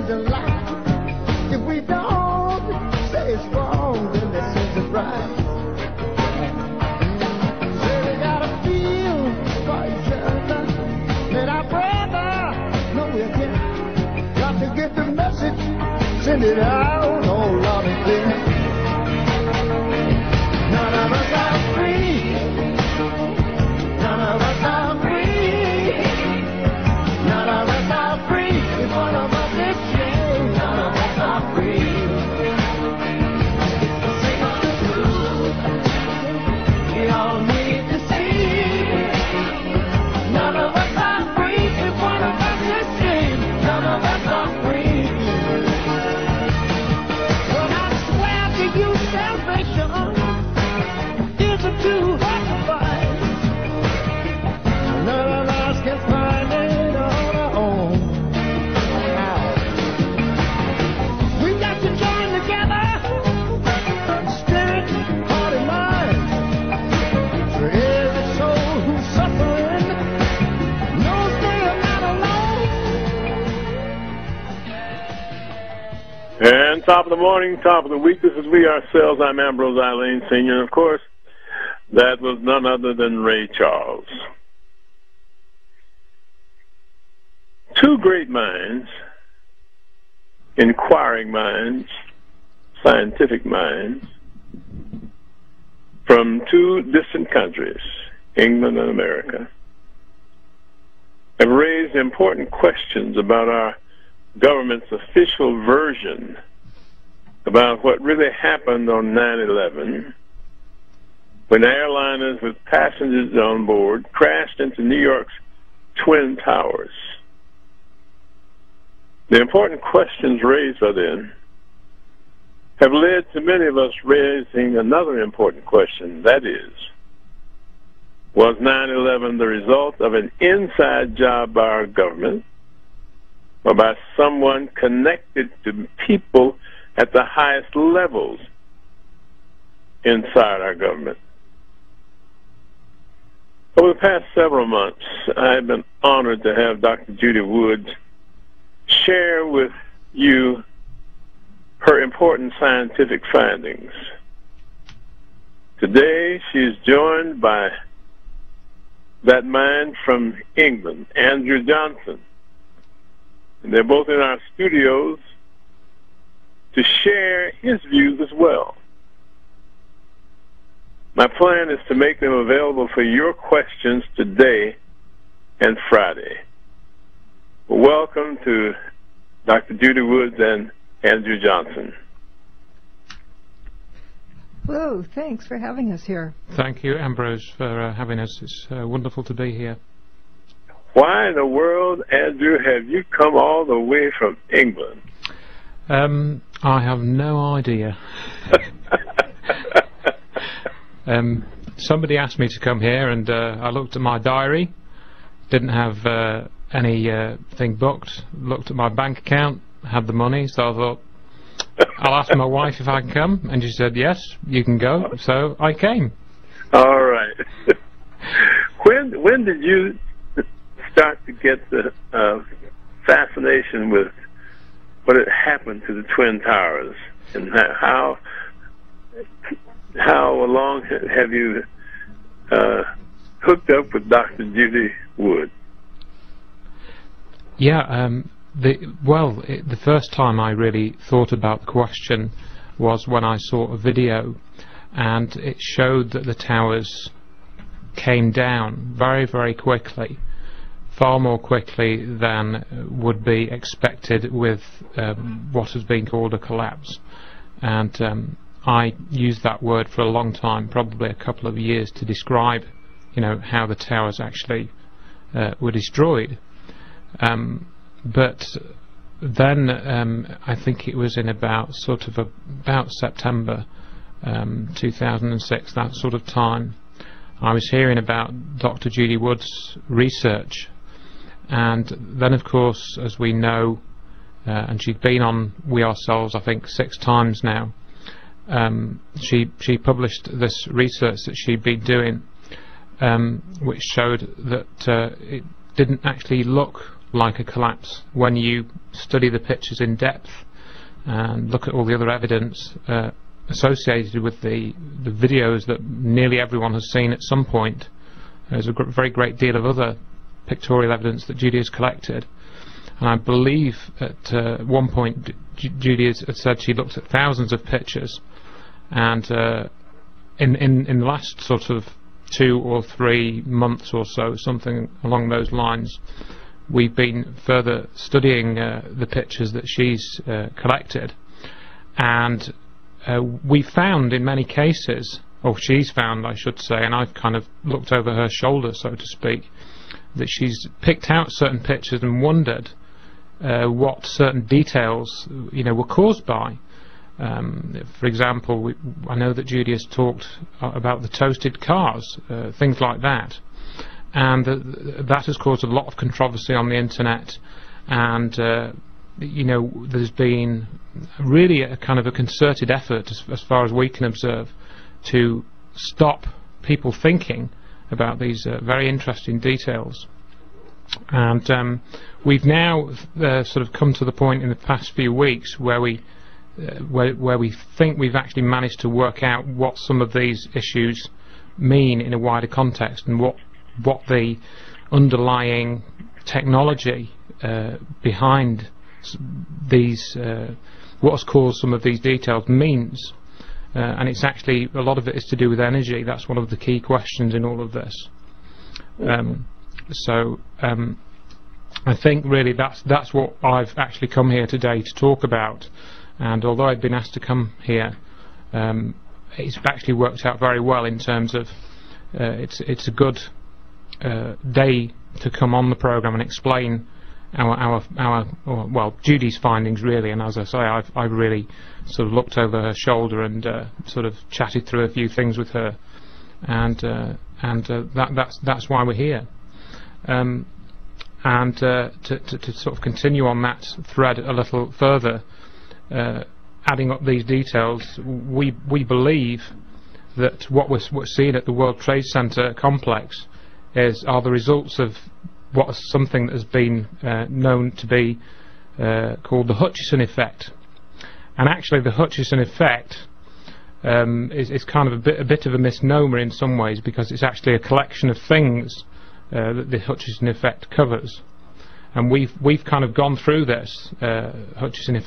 seems a lie. If we don't say it's wrong, then it seems it's right. Say we gotta feel for each other. Let our brother know we're here. Got to get the message, send it out, oh loud and clear. None of us are free. None of us are free. None of us are free. If one of us is chained, none of us are free. Sing on the truth. We all need to see. None of us are free. If one of us is chained, none of us are free. Well, I swear to you, salvation isn't too hard to find. None of us can find it on our own. We got to join together, spirit, heart, and mind. For every soul who's suffering knows they are not alone. And top of the morning, top of the week, this is We Ourselves. I'm Ambrose Eileen Sr. And of course, that was none other than Ray Charles. Two great minds, inquiring minds, scientific minds, from two distant countries, England and America, have raised important questions about our government's official version about what really happened on 9/11 when airliners with passengers on board crashed into New York's Twin Towers. The important questions raised by them have led to many of us raising another important question, that is, was 9/11 the result of an inside job by our government or by someone connected to people at the highest levels inside our government? Over the past several months, I've been honored to have Dr. Judy Wood share with you her important scientific findings. Today, she's joined by that man from England, Andrew Johnson. And they're both in our studios to share his views as well. My plan is to make them available for your questions today and Friday. Welcome to Dr. Judy Wood and Andrew Johnson. Hello, thanks for having us here. Thank you, Ambrose, for having us. It's wonderful to be here. Why in the world, Andrew, have you come all the way from England? I have no idea. Somebody asked me to come here, and I looked at my diary, didn't have anything booked, looked at my bank account, had the money, so I thought, I'll ask my wife if I can come, and she said, yes, you can go, so I came. All right. When did you start to get the fascination with what had happened to the Twin Towers, and how long have you hooked up with Dr. Judy Wood? Yeah, the first time I really thought about the question was when I saw a video, and it showed that the towers came down very, very quickly, far more quickly than would be expected with what has been called a collapse. And I used that word for a long time, probably a couple of years, to describe, how the towers actually were destroyed. But then I think it was in about September 2006, that sort of time, I was hearing about Dr. Judy Wood's research, and then of course, as we know, and she'd been on We Ourselves I think 6 times now, she published this research that she'd been doing, which showed that it didn't actually look like a collapse when you study the pictures in depth and look at all the other evidence associated with the videos that nearly everyone has seen at some point. There's a very great deal of other pictorial evidence that Judy has collected, and I believe at one point Judy had said she looked at thousands of pictures, and in the last sort of 2 or 3 months or so, something along those lines, we've been further studying the pictures that she's collected, and we found in many cases, or she's found I should say, and I've kind of looked over her shoulder so to speak, that she's picked out certain pictures and wondered what certain details were caused by. For example, I know that Judy has talked about the toasted cars, things like that, and that has caused a lot of controversy on the internet, and there's been really a kind of a concerted effort, as far as we can observe, to stop people thinking about these very interesting details. And we've now sort of come to the point in the past few weeks where we think we've actually managed to work out what some of these issues mean in a wider context, and what the underlying technology behind these, what has caused some of these details means. And it's actually, a lot of it is to do with energy. That's one of the key questions in all of this. I think really that's what I've actually come here today to talk about. And although I've been asked to come here, it's actually worked out very well in terms of it's a good day to come on the programme and explain well, Judy's findings really. And as I say, I've really sort of looked over her shoulder and sort of chatted through a few things with her, and that's why we're here. And to sort of continue on that thread a little further, adding up these details, we believe that what we're seeing at the World Trade Center complex are the results of something that has been known to be called the Hutchison effect. And actually the Hutchison effect is kind of a bit of a misnomer in some ways, because it's actually a collection of things that the Hutchison effect covers. And we've kind of gone through this Hutchison effect